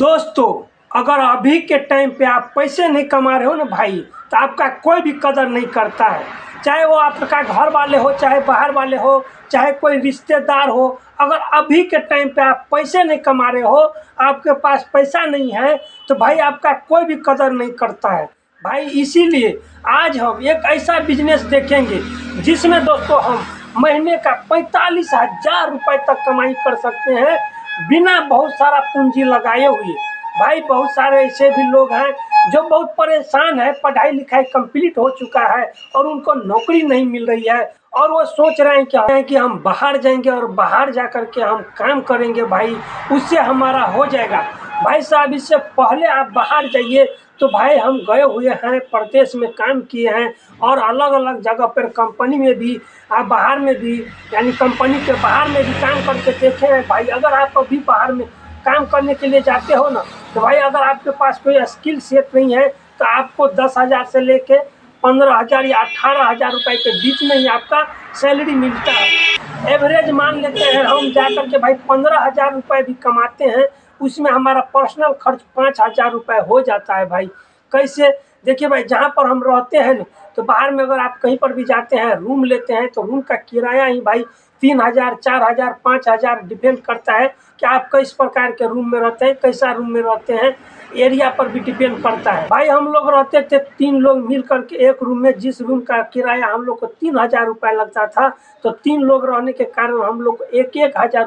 दोस्तों, अगर अभी के टाइम पे आप पैसे नहीं कमा रहे हो ना भाई, तो आपका कोई भी कदर नहीं करता है। चाहे वो आपका घर वाले हो, चाहे बाहर वाले हो, चाहे कोई रिश्तेदार हो। अगर अभी के टाइम पे आप पैसे नहीं कमा रहे हो, आपके पास पैसा नहीं है, तो भाई आपका कोई भी कदर नहीं करता है भाई। इसीलिए आज हम एक ऐसा बिजनेस देखेंगे जिसमें दोस्तों हम महीने का 45,000 रुपये तक कमाई कर सकते हैं, बिना बहुत सारा पूंजी लगाए हुए। भाई बहुत सारे ऐसे भी लोग हैं जो बहुत परेशान है, पढ़ाई लिखाई कंप्लीट हो चुका है और उनको नौकरी नहीं मिल रही है, और वो सोच रहे हैं कि हम बाहर जाएंगे और बाहर जा कर के हम काम करेंगे भाई, उससे हमारा हो जाएगा। भाई साहब, इससे पहले आप बाहर जाइए तो भाई हम गए हुए हैं, प्रदेश में काम किए हैं और अलग अलग जगह पर कंपनी में भी, आप बाहर में भी, यानी कंपनी के बाहर में भी काम करके देखे हैं भाई। अगर आप अभी बाहर में काम करने के लिए जाते हो ना, तो भाई अगर आपके पास कोई स्किल सेट नहीं है तो आपको 10,000 से लेके 15,000 या 18,000 रुपये के बीच में ही आपका सैलरी मिलता है। एवरेज मान लेते हैं हम जाकर के भाई 15,000 रुपये भी कमाते हैं, उसमें हमारा पर्सनल खर्च 5,000 रुपये हो जाता है भाई। कैसे? देखिए भाई, जहाँ पर हम रहते हैं ना, तो बाहर में अगर आप कहीं पर भी जाते हैं, रूम लेते हैं, तो रूम का किराया ही भाई 3,000, 4,000, 5,000 डिपेंड करता है कि आप किस प्रकार के रूम में रहते हैं, कैसा रूम में रहते हैं, एरिया पर भी डिपेंड करता है भाई। हम लोग रहते थे 3 लोग मिल करके एक रूम में, जिस रूम का किराया हम लोग को 3,000 रुपये लगता था, तो 3 लोग रहने के कारण हम लोग को 1,000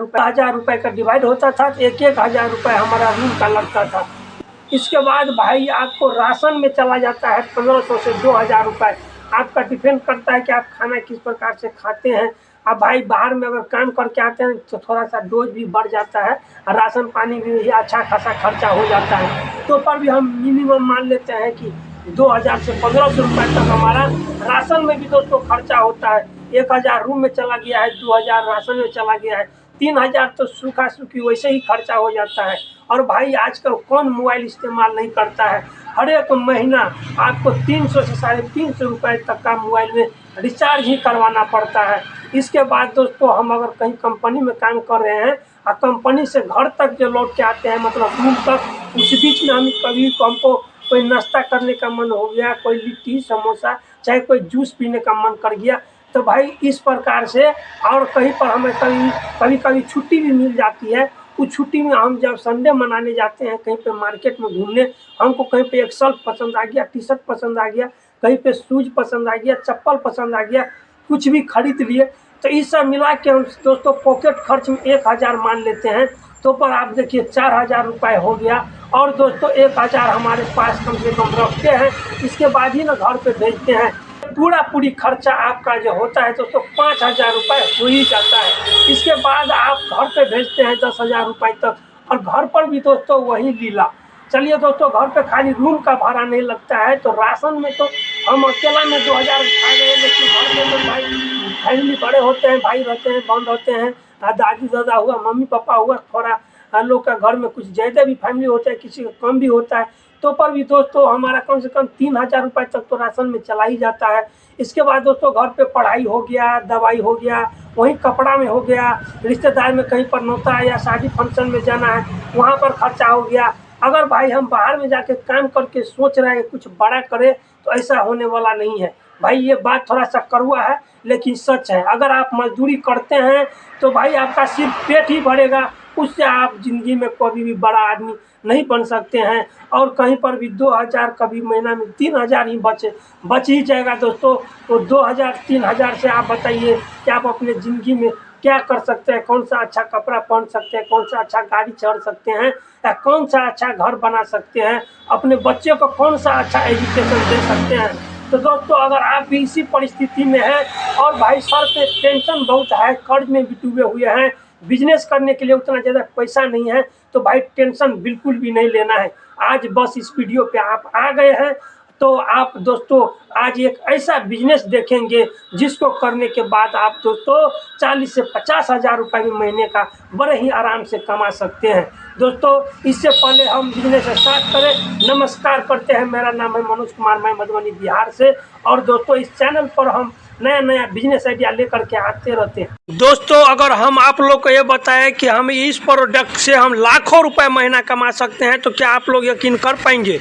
रुपये का डिवाइड होता था, तो 1,000 रुपये हमारा रूम का लगता था। इसके बाद भाई आपको राशन में चला जाता है 1,500 से 2,000 रुपये। आपका डिपेंड करता है कि आप खाना किस प्रकार से खाते हैं। अब भाई बाहर में अगर काम करके आते हैं तो थोड़ा सा डोज भी बढ़ जाता है, और राशन पानी भी अच्छा खासा खर्चा हो जाता है। तो पर भी हम मिनिमम मान लेते हैं कि 2,000 से 1,500 रुपये तक हमारा राशन में भी दोस्तों खर्चा होता है। 1,000 रूम में चला गया है, 2,000 राशन में चला गया है, 3,000 तो सूखा सूखी वैसे ही खर्चा हो जाता है। और भाई आजकल कौन मोबाइल इस्तेमाल नहीं करता है? हर एक महीना आपको 300 से 350 रुपये तक का मोबाइल में रिचार्ज ही करवाना पड़ता है। इसके बाद दोस्तों हम अगर कहीं कंपनी में काम कर रहे हैं और कंपनी से घर तक जो लौट के आते हैं, मतलब रूम तक, उस बीच में हम कभी हमको कोई नाश्ता करने का मन हो गया, कोई लिट्टी समोसा, चाहे कोई जूस पीने का मन कर गया, तो भाई इस प्रकार से। और कहीं पर हमें कभी छुट्टी भी मिल जाती है। उस छुट्टी में हम जब संडे मनाने जाते हैं कहीं पे मार्केट में घूमने, हमको कहीं पे एक शर्ट पसंद आ गया, टी शर्ट पसंद आ गया, कहीं पे शूज पसंद आ गया, चप्पल पसंद आ गया, कुछ भी खरीद लिए, तो इस सब मिला के हम दोस्तों पॉकेट खर्च में 1,000 मान लेते हैं। तो पर आप देखिए 4,000 रुपये हो गया। और दोस्तों 1,000 हमारे पास कम से कम रखते हैं, इसके बाद ही ना घर पे भेजते हैं। पूरी खर्चा आपका जो होता है दोस्तों 5,000 रुपये हो ही जाता है। इसके बाद आप घर पे भेजते हैं 10,000 रुपये तक, और घर पर भी दोस्तों वही लीला। चलिए दोस्तों, घर पे खाली रूम का भाड़ा नहीं लगता है, तो राशन में तो हम अकेला में 2,000 खा गए, लेकिन घर में तो भाई फैमिली बड़े होते हैं, भाई रहते हैं, बहन रहते हैं, दादी दादा हुआ, मम्मी पापा हुआ, थोड़ा लोग का घर में कुछ ज़्यादा भी फैमिली होता है, किसी का कम भी होता है, तो पर भी दोस्तों हमारा कम से कम 3,000 रुपये तक तो राशन में चला ही जाता है। इसके बाद दोस्तों घर पे पढ़ाई हो गया, दवाई हो गया, वहीं कपड़ा में हो गया, रिश्तेदार में कहीं पर नौता है या शादी फंक्शन में जाना है, वहाँ पर खर्चा हो गया। अगर भाई हम बाहर में जाके काम करके सोच रहे हैं कुछ बड़ा करें, तो ऐसा होने वाला नहीं है भाई। ये बात थोड़ा सा कड़वा है लेकिन सच है। अगर आप मजदूरी करते हैं तो भाई आपका सिर्फ पेट ही भरेगा, उससे आप ज़िंदगी में कभी भी बड़ा आदमी नहीं बन सकते हैं। और कहीं पर भी 2,000, कभी महीना में 3,000 ही बच ही जाएगा दोस्तों। तो 2,000 3,000 से आप बताइए कि आप अपने ज़िंदगी में क्या कर सकते हैं? कौन सा अच्छा कपड़ा पहन सकते हैं, कौन सा अच्छा गाड़ी चढ़ सकते हैं, या कौन सा अच्छा घर बना सकते हैं, अपने बच्चे को कौन सा अच्छा एजुकेशन दे सकते हैं। तो दोस्तों अगर आप भी इसी परिस्थिति में हैं और भाई सर पे टेंशन बहुत है, कर्ज में भी डूबे हुए हैं, बिजनेस करने के लिए उतना ज़्यादा पैसा नहीं है, तो भाई टेंशन बिल्कुल भी नहीं लेना है। आज बस इस वीडियो पे आप आ गए हैं, तो आप दोस्तों आज एक ऐसा बिजनेस देखेंगे जिसको करने के बाद आप दोस्तों 40 से 50,000 रुपये महीने का बड़े ही आराम से कमा सकते हैं। दोस्तों इससे पहले हम बिजनेस स्टार्ट करें, नमस्कार करते हैं। मेरा नाम है मनोज कुमार, मैं मधुबनी बिहार से। और दोस्तों इस चैनल पर हम नया बिजनेस आइडिया लेकर के आते रहते हैं। दोस्तों अगर हम आप लोग को ये बताएं कि हम इस प्रोडक्ट से हम लाखों रुपए महीना कमा सकते हैं तो क्या आप लोग यकीन कर पाएंगे?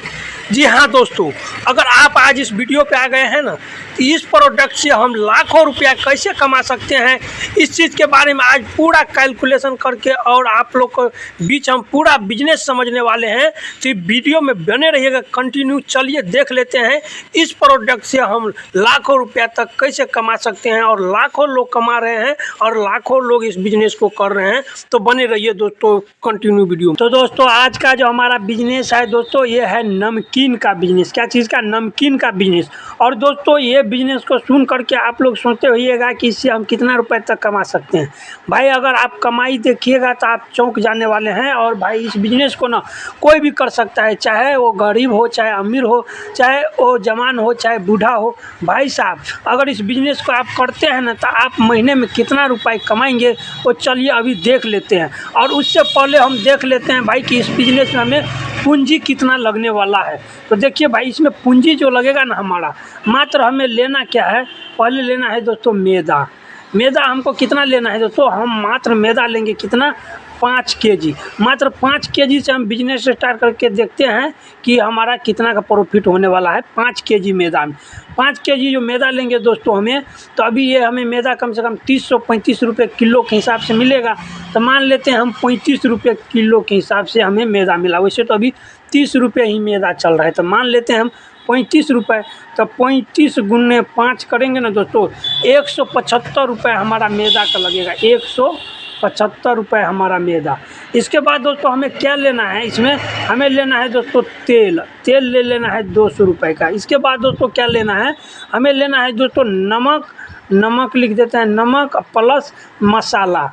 जी हाँ दोस्तों, अगर आप आज इस वीडियो पे आ गए हैं ना, तो इस प्रोडक्ट से हम लाखों रुपया कैसे कमा सकते हैं इस चीज़ के बारे में आज पूरा कैलकुलेशन करके और आप लोग को बीच हम पूरा बिजनेस समझने वाले हैं। तो वीडियो में बने रहिएगा कंटिन्यू। चलिए देख लेते हैं इस प्रोडक्ट से हम लाखों रुपया तक कैसे कमा सकते हैं, और लाखों लोग कमा रहे हैं और लाखों लोग इस बिजनेस को कर रहे हैं। तो बने रहिए दोस्तों कंटिन्यू वीडियो। तो दोस्तों आज का जो हमारा बिजनेस है दोस्तों, ये है नमकीन का बिजनेस। क्या चीज़ का? नमकीन का बिजनेस। और दोस्तों ये बिजनेस को सुन करके आप लोग सोचते होइएगा कि इससे हम कितना रुपए तक कमा सकते हैं। भाई अगर आप कमाई देखिएगा तो आप चौंक जाने वाले हैं। और भाई इस बिजनेस को ना कोई भी कर सकता है, चाहे वो गरीब हो, चाहे अमीर हो, चाहे वो जवान हो, चाहे बूढ़ा हो। भाई साहब अगर इस बिजनेस को आप करते हैं ना तो आप महीने में कितना रुपए कमाएंगे वो चलिए अभी देख लेते हैं। और उससे पहले हम देख लेते हैं भाई कि इस बिजनेस में हमें पूंजी कितना लगने वाला है। तो देखिए भाई इसमें पूंजी जो लगेगा ना हमारा, मात्र हमें लेना क्या है, पहले लेना है दोस्तों मैदा। मैदा हमको कितना लेना है दोस्तों? हम मात्र मैदा लेंगे कितना? 5 केजी। मात्र 5 केजी से हम बिजनेस स्टार्ट करके देखते हैं कि हमारा कितना का प्रॉफिट होने वाला है 5 केजी मैदा में। 5 केजी जो मैदा लेंगे दोस्तों हमें, तो अभी ये हमें मैदा कम से कम 30-35 रुपये किलो के हिसाब से मिलेगा। तो मान लेते हैं हम 35 रुपये किलो के हिसाब से हमें मैदा मिला। वैसे तो अभी 30 रुपये ही मैदा चल रहा है, तो मान लेते हैं हम 35 रुपये। तो 35 गुने 5 करेंगे ना दोस्तों, 175 रुपये हमारा मैदा का लगेगा। 175 रुपये हमारा मैदा। इसके बाद दोस्तों हमें क्या लेना है? इसमें हमें लेना है दोस्तों तेल। तेल ले लेना है 200 रुपये का। इसके बाद दोस्तों क्या लेना है? हमें लेना है दोस्तों नमक। नमक लिख देते हैं, नमक प्लस मसाला।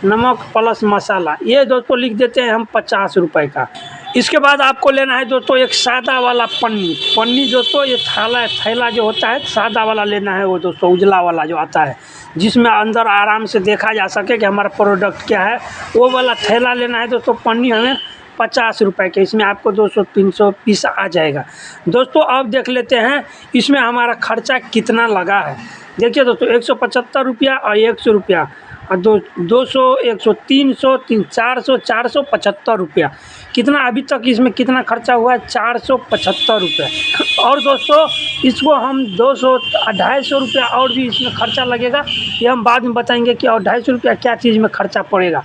नमक प्लस मसाला ये दोस्तों लिख देते हैं हम 50 रुपये का। इसके बाद आपको लेना है दोस्तों एक सादा वाला पन्नी दोस्तों, ये थैला जो होता है सादा वाला लेना है, वो दोस्तों उजला वाला जो आता है जिसमें अंदर आराम से देखा जा सके कि हमारा प्रोडक्ट क्या है, वो वाला थैला लेना है दोस्तों। पन्नी हमें 50 रुपये के, इसमें आपको 200-300 पीस आ जाएगा। दोस्तों अब देख लेते हैं इसमें हमारा खर्चा कितना लगा है। देखिए दोस्तों 175 रुपया और 100 रुपया और 200, 100, 300, 475 रुपया। कितना अभी तक इसमें कितना खर्चा हुआ है? 475 रुपये। और दोस्तों इसको हम 200-250 रुपया और भी इसमें खर्चा लगेगा, ये हम बाद में बताएंगे कि और 250 रुपया क्या चीज़ में खर्चा पड़ेगा।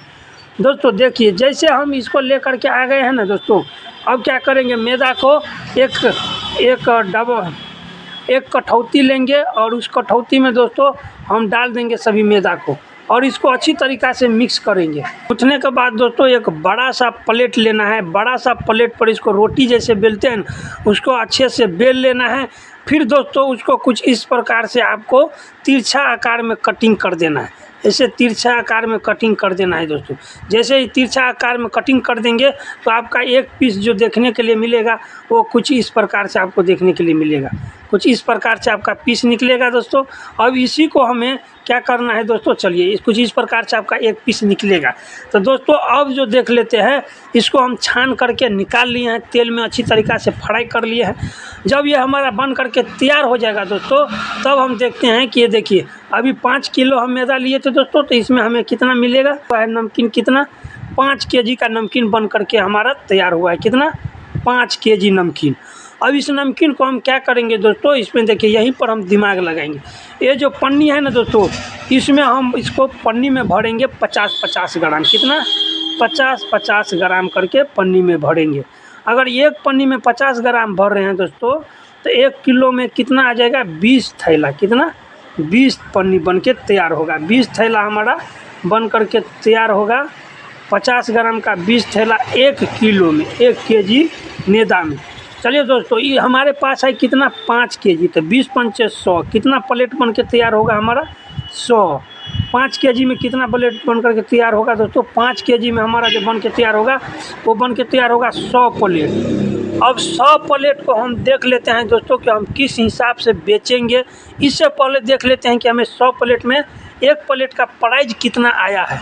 दोस्तों देखिए जैसे हम इसको लेकर के आ गए हैं ना दोस्तों, अब क्या करेंगे, मैदा को एक कटौती लेंगे और उस कटौती में दोस्तों हम डाल देंगे सभी मैदा को और इसको अच्छी तरीक़ा से मिक्स करेंगे। उठने के बाद दोस्तों एक बड़ा सा प्लेट लेना है। बड़ा सा प्लेट पर इसको रोटी जैसे बेलते हैं उसको अच्छे से बेल लेना है। फिर दोस्तों उसको कुछ इस प्रकार से आपको तिरछा आकार में कटिंग कर देना है। ऐसे तिरछा आकार में कटिंग कर देना है दोस्तों। जैसे ही तिरछा आकार में कटिंग कर देंगे तो आपका एक पीस जो देखने के लिए मिलेगा वो कुछ इस प्रकार से आपको देखने के लिए मिलेगा। कुछ इस प्रकार से आपका पीस निकलेगा दोस्तों। अब इसी को हमें क्या करना है दोस्तों, चलिए कुछ इस प्रकार से आपका एक पीस निकलेगा। तो दोस्तों अब जो देख लेते हैं, इसको हम छान करके निकाल लिए हैं, तेल में अच्छी तरीक़ा से फ्राई कर लिए हैं। जब ये हमारा बन करके तैयार हो जाएगा दोस्तों, तब हम देखते हैं कि ये देखिए अभी 5 किलो हम मैदा लिए थे दोस्तों, तो इसमें हमें कितना मिलेगा? नमकीन कितना? 5 केजी का नमकीन बन करके हमारा तैयार हुआ है। कितना? 5 केजी नमकीन। अब इस नमकीन को हम क्या करेंगे दोस्तों, इसमें देखिए यहीं पर हम दिमाग लगाएंगे। ये जो पन्नी है ना दोस्तों, इसमें हम इसको पन्नी में भरेंगे 50-50 ग्राम। कितना? 50-50 ग्राम करके पन्नी में भरेंगे। अगर एक पन्नी में 50 ग्राम भर रहे हैं दोस्तों, तो 1 किलो में कितना आ जाएगा? 20 थैला। कितना? 20 पन्नी बन के तैयार होगा। 20 थैला हमारा बन करके तैयार होगा। 50 ग्राम का 20 थैला 1 किलो में, 1 केजी मैदा में। चलिए दोस्तों ये हमारे पास है कितना? 5 केजी। तो 20×5 100, कितना प्लेट बन के तैयार होगा हमारा? 100। 5 केजी में कितना प्लेट बन करके तैयार होगा दोस्तों? 5 केजी में हमारा जो बन के तैयार होगा वो बन के तैयार होगा 100 प्लेट। अब 100 प्लेट को हम देख लेते हैं दोस्तों कि हम किस हिसाब से बेचेंगे। इससे पहले देख लेते हैं कि हमें 100 प्लेट में एक प्लेट का प्राइस कितना आया है,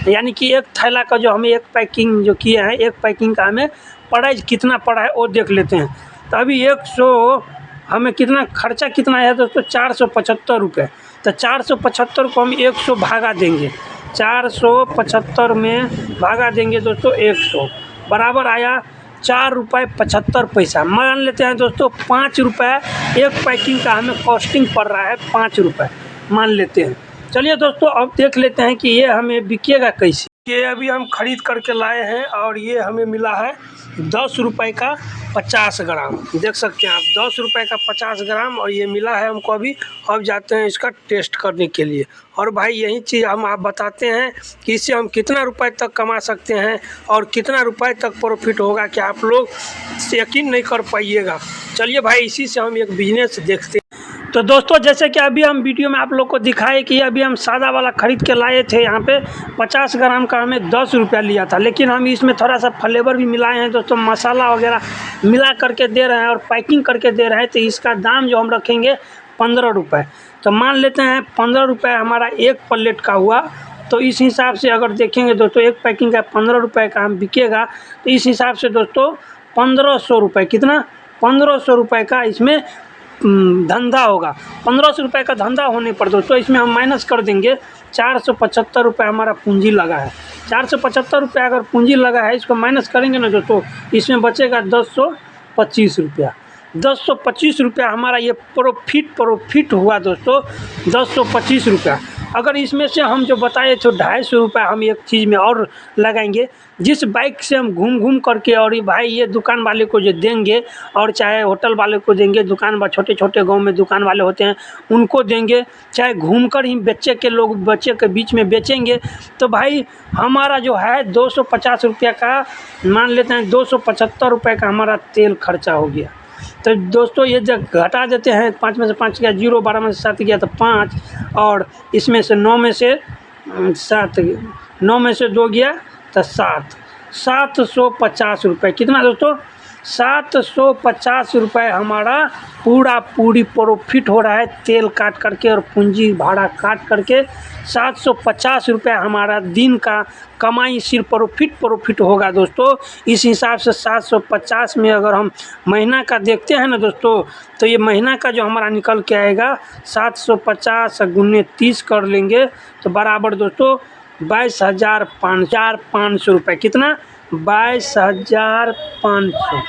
यानी कि एक थैला का जो हमें एक पैकिंग जो किए हैं, एक पैकिंग का हमें प्राइस कितना पड़ा है वो देख लेते हैं। तो अभी 100 हमें कितना खर्चा कितना है दोस्तों? 475 रुपये। तो 475 को हम 100 भागा देंगे, 475 में भागा देंगे दोस्तों 100, बराबर आया 4 रुपये 75 पैसा। मान लेते हैं दोस्तों 5 रुपये एक पैकिंग का हमें कॉस्टिंग पड़ रहा है, 5 रुपये मान लेते हैं। चलिए दोस्तों अब देख लेते हैं कि ये हमें बिकेगा कैसे। ये अभी हम खरीद करके लाए हैं और ये हमें मिला है 10 रुपये का 50 ग्राम, देख सकते हैं आप 10 रुपये का 50 ग्राम, और ये मिला है हमको अभी। अब जाते हैं इसका टेस्ट करने के लिए। और भाई यही चीज़ हम आप बताते हैं कि इससे हम कितना रुपए तक कमा सकते हैं और कितना रुपए तक प्रॉफिट होगा कि आप लोग यकीन नहीं कर पाइएगा। चलिए भाई इसी से हम एक बिजनेस देखते हैं। तो दोस्तों जैसे कि अभी हम वीडियो में आप लोग को दिखाए कि अभी हम सादा वाला ख़रीद के लाए थे, यहाँ पे 50 ग्राम का हमें 10 रुपया लिया था, लेकिन हम इसमें थोड़ा सा फ्लेवर भी मिलाए हैं दोस्तों, मसाला वगैरह मिला करके दे रहे हैं और पैकिंग करके दे रहे हैं। तो इसका दाम जो हम रखेंगे 15 रुपये। तो मान लेते हैं 15 रुपये हमारा एक प्लेट का हुआ। तो इस हिसाब से अगर देखेंगे दोस्तों एक पैकिंग का 15 रुपये का हम बिकेगा, तो इस हिसाब से दोस्तों 1500 रुपये, कितना 1500 रुपये का इसमें धंधा होगा। 1500 रुपये का धंधा होने पर दोस्तों इसमें हम माइनस कर देंगे 475 रुपये हमारा पूंजी लगा है। 475 रुपये अगर पूंजी लगा है, इसको माइनस करेंगे ना दोस्तों, इसमें बचेगा 1025 रुपया। 1025 रुपया हमारा ये प्रॉफिट हुआ दोस्तों, 1025 रुपया। अगर इसमें से हम जो बताए थे 250 रुपये हम एक चीज़ में और लगाएंगे, जिस बाइक से हम घूम करके, और ये भाई ये दुकान वाले को जो देंगे और चाहे होटल वाले को देंगे, दुकान छोटे छोटे गांव में दुकान वाले होते हैं उनको देंगे, चाहे घूमकर ही बच्चे के बीच में बेचेंगे, तो भाई हमारा जो है 250 रुपये का, मान लेते हैं 275 रुपये का हमारा तेल खर्चा हो गया। तो दोस्तों ये जब घटा देते हैं, 5 में से 5 गया 0, 12 में से 7 गया तो 5, और इसमें से 9 में से 7, 9 में से 2 गया तो 7, 750 रुपये। कितना दोस्तों 750 रुपये हमारा पूरी प्रॉफिट हो रहा है, तेल काट करके और पूंजी भाड़ा काट करके 750 रुपये हमारा दिन का कमाई सिर्फ प्रॉफिट होगा दोस्तों। इस हिसाब से 750 में अगर हम महीना का देखते हैं ना दोस्तों, तो ये महीना का जो हमारा निकल के आएगा 750 गुने 30 कर लेंगे तो बराबर दोस्तों 22,500 रुपये। कितना 22,500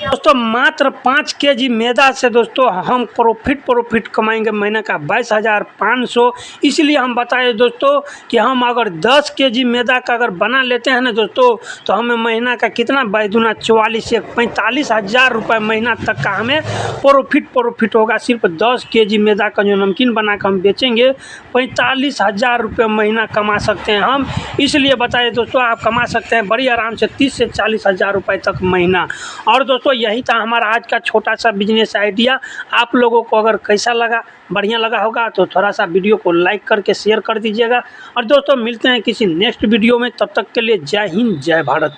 दोस्तों। मात्र 5 केजी मैदा से दोस्तों हम प्रॉफिट कमाएंगे महीने का 22,500। इसलिए हम बताए दोस्तों कि हम अगर 10 केजी मैदा का अगर बना लेते हैं ना दोस्तों, तो हमें महीना का कितना 22 से 45,000 रुपये महीना तक का हमें प्रॉफिट होगा। सिर्फ 10 केजी मैदा का जो नमकीन बना कर हम बेचेंगे 45,000 रुपये महीना कमा सकते हैं हम। इसलिए बताए दोस्तों आप कमा सकते हैं बड़ी आराम से 30 से 40,000 रुपये तक महीना। और दोस्तों यही था हमारा आज का छोटा सा बिजनेस आइडिया। आप लोगों को अगर कैसा लगा, बढ़िया लगा होगा तो थोड़ा सा वीडियो को लाइक करके शेयर कर दीजिएगा। और दोस्तों मिलते हैं किसी नेक्स्ट वीडियो में, तब तक के लिए जय हिंद जय भारत।